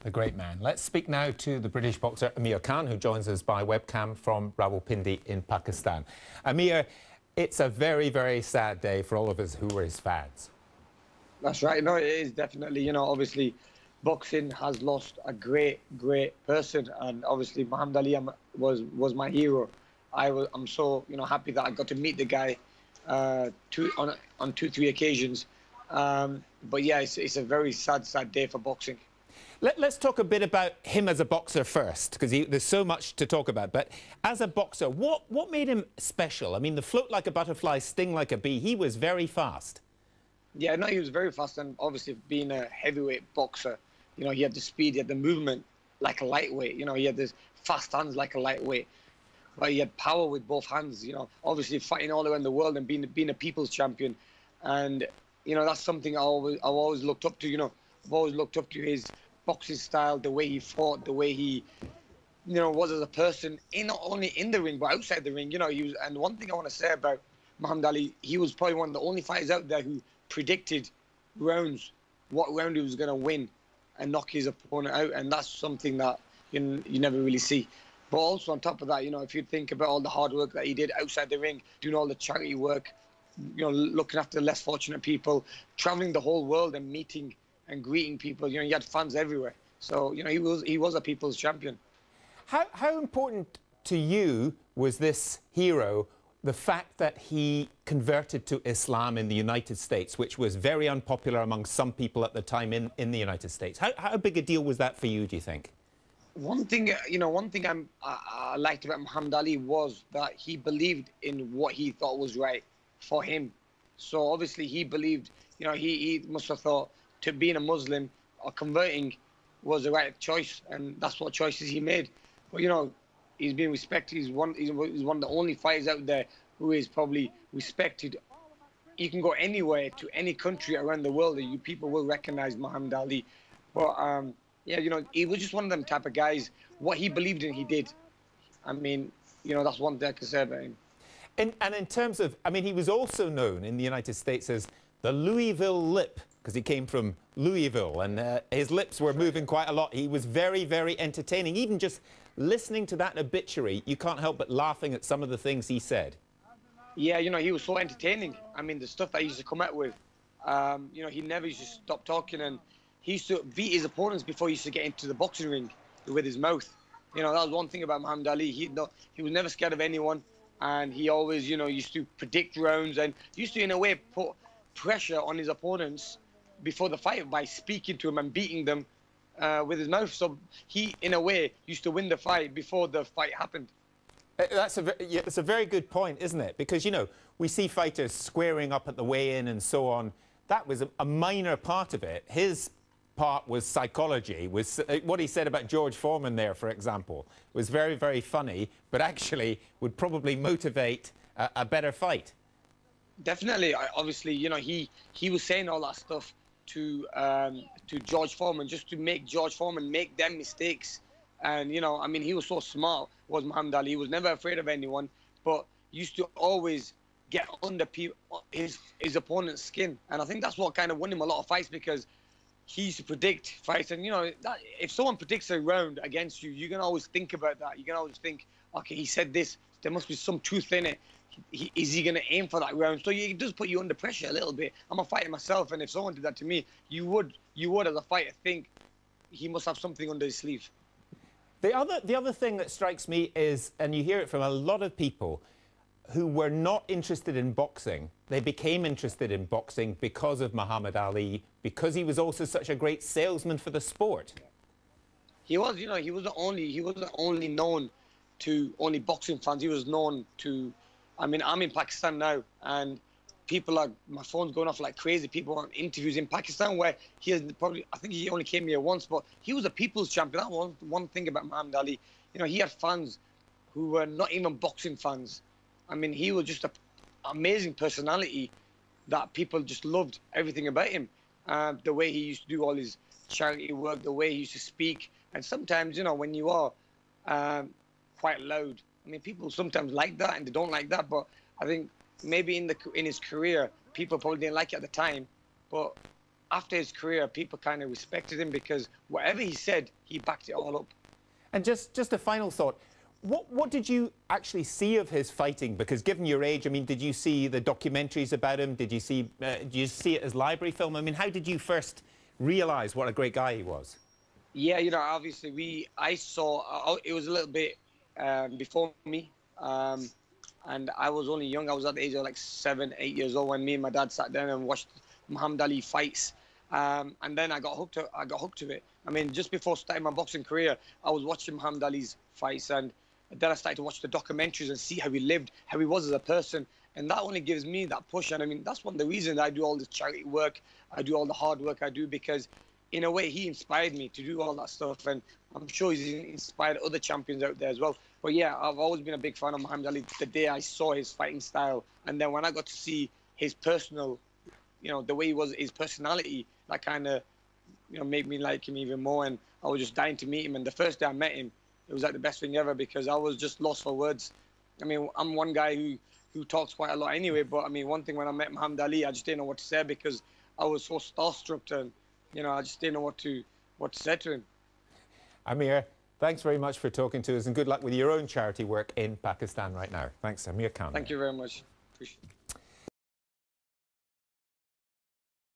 The great man. Let's speak now to the British boxer Amir Khan, who joins us by webcam from Rawalpindi in Pakistan. Amir, it's a very, very sad day for all of us who were his fans. That's right. No, it is definitely. Obviously, boxing has lost a great person, and obviously Muhammad Ali was my hero. I'm so happy that I got to meet the guy on 2-3 occasions. But yeah, it's a very sad day for boxing. Let's talk a bit about him as a boxer first, because there's so much to talk about. But as a boxer, what made him special? I mean, the float like a butterfly, sting like a bee. He was very fast. Yeah, no, he was very fast, and obviously being a heavyweight boxer, he had the speed, he had the movement like a lightweight. He had this fast hands like a lightweight, but he had power with both hands. Obviously fighting all around the world and being a people's champion, and that's something I've always looked up to. I've always looked up to his boxing style, the way he fought, the way he, was as a person, not only in the ring but outside the ring. He was. And one thing I want to say about Muhammad Ali, he was probably one of the only fighters out there who predicted rounds, what round he was going to win, and knock his opponent out. And that's something that you never really see. But also on top of that, if you think about all the hard work that he did outside the ring, doing all the charity work, looking after less fortunate people, traveling the whole world and meeting and greeting people. He had fans everywhere. So, he was a people's champion. How important to you was this hero, the fact that he converted to Islam in the United States, which was very unpopular among some people at the time in the United States? How big a deal was that for you, do you think? One thing I liked about Muhammad Ali was that he believed in what he thought was right for him. So obviously he believed, he must have thought to being a Muslim or converting was the right choice, and that's what choices he made. But he's been respected. He's one of the only fighters out there who is probably respected. You can go anywhere to any country around the world, and people will recognize Muhammad Ali. But yeah, he was just one of them type of guys. What he believed in, he did. I mean, that's one thing I can say about him. And in terms of, I mean, he was also known in the United States as the Louisville Lip, because he came from Louisville, and his lips were moving quite a lot. He was very, very entertaining. Even just listening to that obituary, you can't help but laughing at some of the things he said. Yeah, he was so entertaining. I mean, the stuff that he used to come out with, he never used to stop talking, and he used to beat his opponents before he used to get into the boxing ring with his mouth. That was one thing about Muhammad Ali. He was never scared of anyone, and he always, used to predict rounds and used to, in a way, put pressure on his opponents before the fight by speaking to them and beating them with his mouth. So he, in a way, used to win the fight before the fight happened. That's a very good point, isn't it? Because, we see fighters squaring up at the weigh-in and so on. That was a minor part of it. His part was psychology. Was what he said about George Foreman there, for example, was very, very funny, but actually would probably motivate a better fight. Definitely. Obviously, he was saying all that stuff to George Foreman, just to make George Foreman make them mistakes. And I mean, he was so smart, was Muhammad Ali. He was never afraid of anyone, but used to always get under his opponent's skin. And I think that's what kind of won him a lot of fights, because he used to predict fights. And that if someone predicts a round against you, you can always think about that. You can always think, okay, he said this, there must be some truth in it. Is he going to aim for that round? So it does put you under pressure a little bit. I'm a fighter myself, and if someone did that to me, you would as a fighter think he must have something under his sleeve. The other thing that strikes me is, and you hear it from a lot of people who were not interested in boxing, they became interested in boxing because of Muhammad Ali, because he was also such a great salesman for the sport. He was, he wasn't only known to only boxing fans. He was known to, I mean, I'm in Pakistan now, and my phone's going off like crazy. People on interviews in Pakistan where he has probably, I think he only came here once, but he was a people's champion. That was one thing about Muhammad Ali. He had fans who were not even boxing fans. I mean, he was just an amazing personality that people just loved everything about him. The way he used to do all his charity work, the way he used to speak. And sometimes, when you are quite loud, I mean, people sometimes like that and they don't like that. But I think maybe in his career, people probably didn't like it at the time. But after his career, people kind of respected him because whatever he said, he backed it all up. And just a final thought. What did you actually see of his fighting? Because given your age, I mean, did you see the documentaries about him? Did you see it as library film? I mean, how did you first realise what a great guy he was? Yeah, you know, obviously I saw, it was a little bit before me. And I was only young. I was at the age of like 7, 8 years old when me and my dad sat down and watched Muhammad Ali fights. And then I got hooked to it. I mean, just before starting my boxing career, I was watching Muhammad Ali's fights, and then I started to watch the documentaries and see how he lived, how he was as a person. And that only gives me that push. And I mean, that's one of the reasons I do all this charity work. I do all the hard work I do, because in a way, he inspired me to do all that stuff. And I'm sure he's inspired other champions out there as well. But yeah, I've always been a big fan of Muhammad Ali the day I saw his fighting style. And then when I got to see his personal, you know, the way he was, his personality, that kind of, you know, made me like him even more. And I was just dying to meet him. And the first day I met him, it was like the best thing ever, because I was just lost for words. I mean, I'm one guy who talks quite a lot anyway, but I mean, one thing when I met Muhammad Ali, I just didn't know what to say because I was so starstruck, and you know, I just didn't know what to say to him. Amir, thanks very much for talking to us, and good luck with your own charity work in Pakistan right now. Thanks, Amir Khan. Thank you very much. Appreciate it.